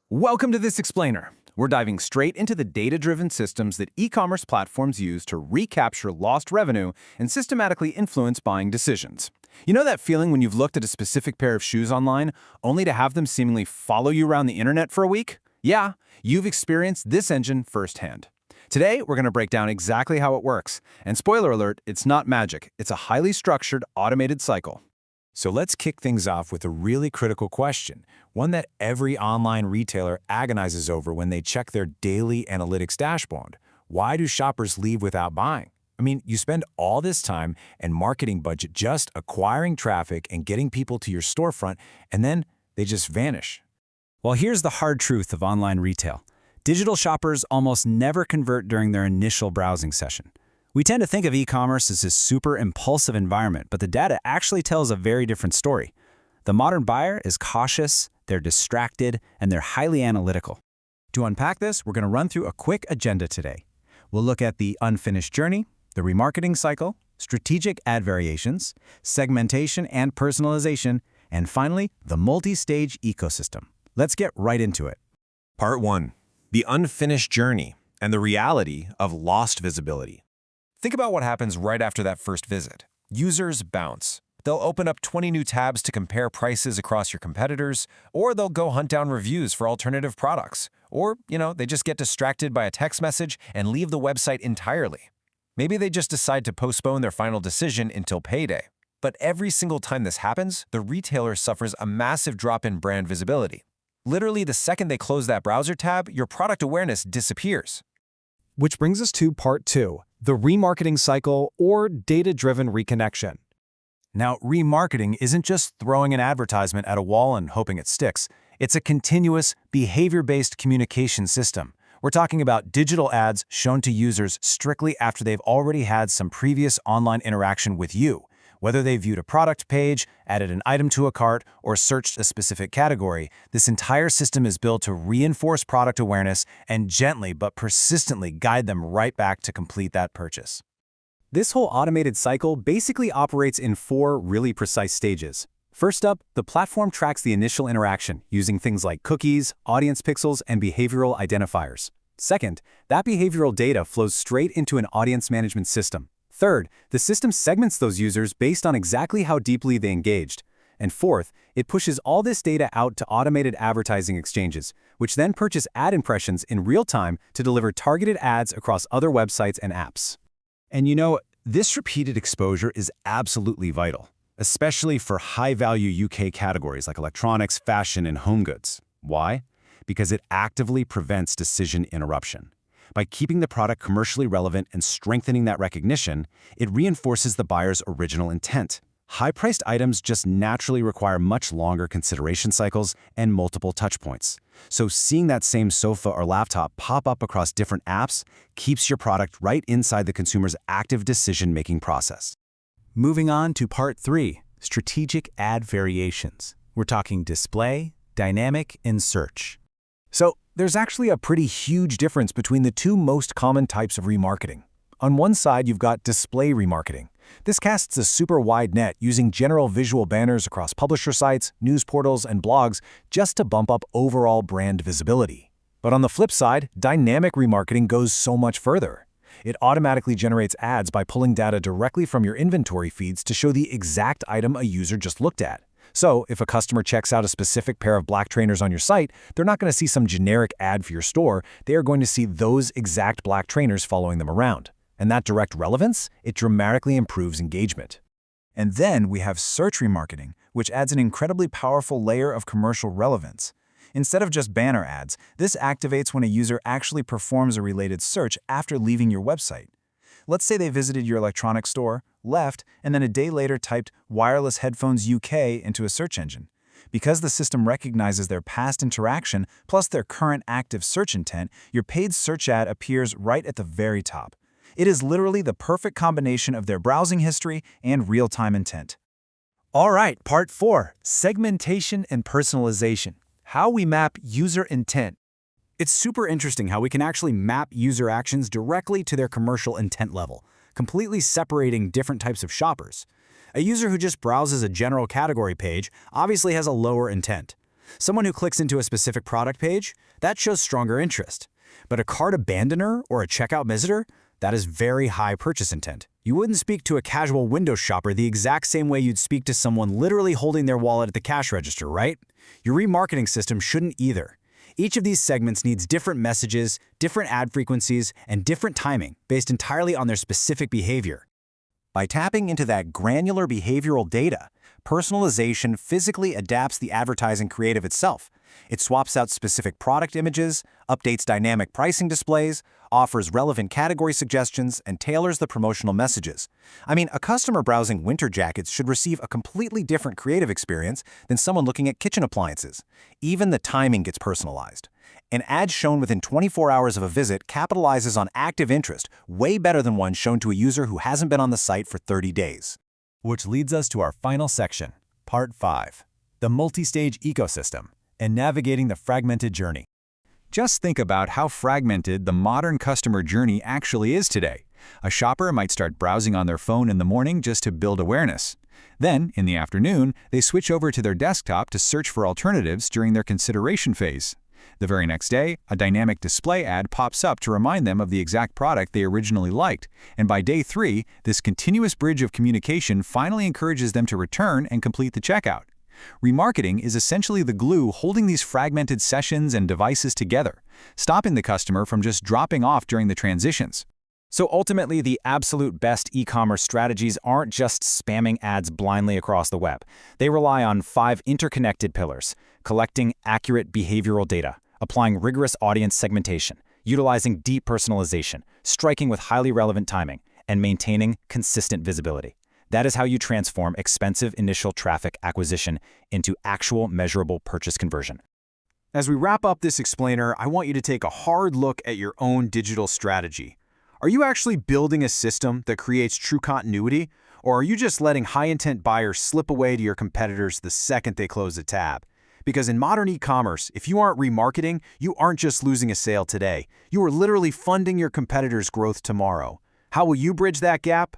Welcome to this explainer. We're diving straight into the data-driven systems that e-commerce platforms use to recapture lost revenue and systematically influence buying decisions. You know that feeling when you've looked at a specific pair of shoes online, only to have them seemingly follow you around the internet for a week? Yeah, you've experienced this engine firsthand. Today, we're going to break down exactly how it works. And spoiler alert, it's not magic. It's a highly structured, automated cycle. So let's kick things off with a really critical question, one that every online retailer agonizes over when they check their daily analytics dashboard. Why do shoppers leave without buying? I mean, you spend all this time and marketing budget just acquiring traffic and getting people to your storefront, and then they just vanish. Well, here's the hard truth of online retail. Digital shoppers almost never convert during their initial browsing session. We tend to think of e-commerce as this super impulsive environment, but the data actually tells a very different story. The modern buyer is cautious, they're distracted, and they're highly analytical. To unpack this, we're going to run through a quick agenda today. We'll look at the unfinished journey, the remarketing cycle, strategic ad variations, segmentation and personalization, and finally, the multi-stage ecosystem. Let's get right into it. Part 1. The unfinished journey and the reality of lost visibility. Think about what happens right after that first visit. Users bounce. They'll open up 20 new tabs to compare prices across your competitors, or they'll go hunt down reviews for alternative products. Or, they just get distracted by a text message and leave the website entirely. Maybe they just decide to postpone their final decision until payday. But every single time this happens, the retailer suffers a massive drop in brand visibility. Literally, the second they close that browser tab, your product awareness disappears. Which brings us to Part 2, the remarketing cycle or data-driven reconnection. Now, remarketing isn't just throwing an advertisement at a wall and hoping it sticks. It's a continuous, behavior-based communication system. We're talking about digital ads shown to users strictly after they've already had some previous online interaction with you. Whether they viewed a product page, added an item to a cart, or searched a specific category, this entire system is built to reinforce product awareness and gently but persistently guide them right back to complete that purchase. This whole automated cycle basically operates in 4 really precise stages. First up, the platform tracks the initial interaction using things like cookies, audience pixels, and behavioral identifiers. Second, that behavioral data flows straight into an audience management system. Third, the system segments those users based on exactly how deeply they engaged. And fourth, it pushes all this data out to automated advertising exchanges, which then purchase ad impressions in real time to deliver targeted ads across other websites and apps. And this repeated exposure is absolutely vital, especially for high-value UK categories like electronics, fashion, and home goods. Why? Because it actively prevents decision interruption. By keeping the product commercially relevant and strengthening that recognition, it reinforces the buyer's original intent. High-priced items just naturally require much longer consideration cycles and multiple touchpoints. So seeing that same sofa or laptop pop up across different apps keeps your product right inside the consumer's active decision-making process. Moving on to Part 3, strategic ad variations. We're talking display, dynamic, and search. So, there's actually a pretty huge difference between the two most common types of remarketing. On one side, you've got display remarketing. This casts a super wide net using general visual banners across publisher sites, news portals, and blogs just to bump up overall brand visibility. But on the flip side, dynamic remarketing goes so much further. It automatically generates ads by pulling data directly from your inventory feeds to show the exact item a user just looked at. So, if a customer checks out a specific pair of black trainers on your site, they're not going to see some generic ad for your store. They are going to see those exact black trainers following them around. And that direct relevance, it dramatically improves engagement. And then we have search remarketing, which adds an incredibly powerful layer of commercial relevance. Instead of just banner ads, this activates when a user actually performs a related search after leaving your website. Let's say they visited your electronics store, left, and then a day later typed wireless headphones UK into a search engine. Because the system recognizes their past interaction plus their current active search intent, your paid search ad appears right at the very top. It is literally the perfect combination of their browsing history and real-time intent. All right, Part 4, segmentation and personalization. How we map user intent. It's super interesting how we can actually map user actions directly to their commercial intent level, completely separating different types of shoppers. A user who just browses a general category page obviously has a lower intent. Someone who clicks into a specific product page, that shows stronger interest. But a cart abandoner or a checkout visitor, that is very high purchase intent. You wouldn't speak to a casual window shopper the exact same way you'd speak to someone literally holding their wallet at the cash register, right? Your remarketing system shouldn't either. Each of these segments needs different messages, different ad frequencies, and different timing based entirely on their specific behavior. By tapping into that granular behavioral data, personalization physically adapts the advertising creative itself. It swaps out specific product images, updates dynamic pricing displays, offers relevant category suggestions, and tailors the promotional messages. I mean, a customer browsing winter jackets should receive a completely different creative experience than someone looking at kitchen appliances. Even the timing gets personalized. An ad shown within 24 hours of a visit capitalizes on active interest way better than one shown to a user who hasn't been on the site for 30 days. Which leads us to our final section, Part 5, the multi-stage ecosystem and navigating the fragmented journey. Just think about how fragmented the modern customer journey actually is today. A shopper might start browsing on their phone in the morning just to build awareness. Then, in the afternoon, they switch over to their desktop to search for alternatives during their consideration phase. The very next day, a dynamic display ad pops up to remind them of the exact product they originally liked, and by day 3, this continuous bridge of communication finally encourages them to return and complete the checkout. Remarketing is essentially the glue holding these fragmented sessions and devices together, stopping the customer from just dropping off during the transitions. So ultimately, the absolute best e-commerce strategies aren't just spamming ads blindly across the web. They rely on 5 interconnected pillars: collecting accurate behavioral data, applying rigorous audience segmentation, utilizing deep personalization, striking with highly relevant timing, and maintaining consistent visibility. That is how you transform expensive initial traffic acquisition into actual measurable purchase conversion. As we wrap up this explainer, I want you to take a hard look at your own digital strategy. Are you actually building a system that creates true continuity, or are you just letting high-intent buyers slip away to your competitors the second they close a tab? Because in modern e-commerce, if you aren't remarketing, you aren't just losing a sale today. You are literally funding your competitors' growth tomorrow. How will you bridge that gap?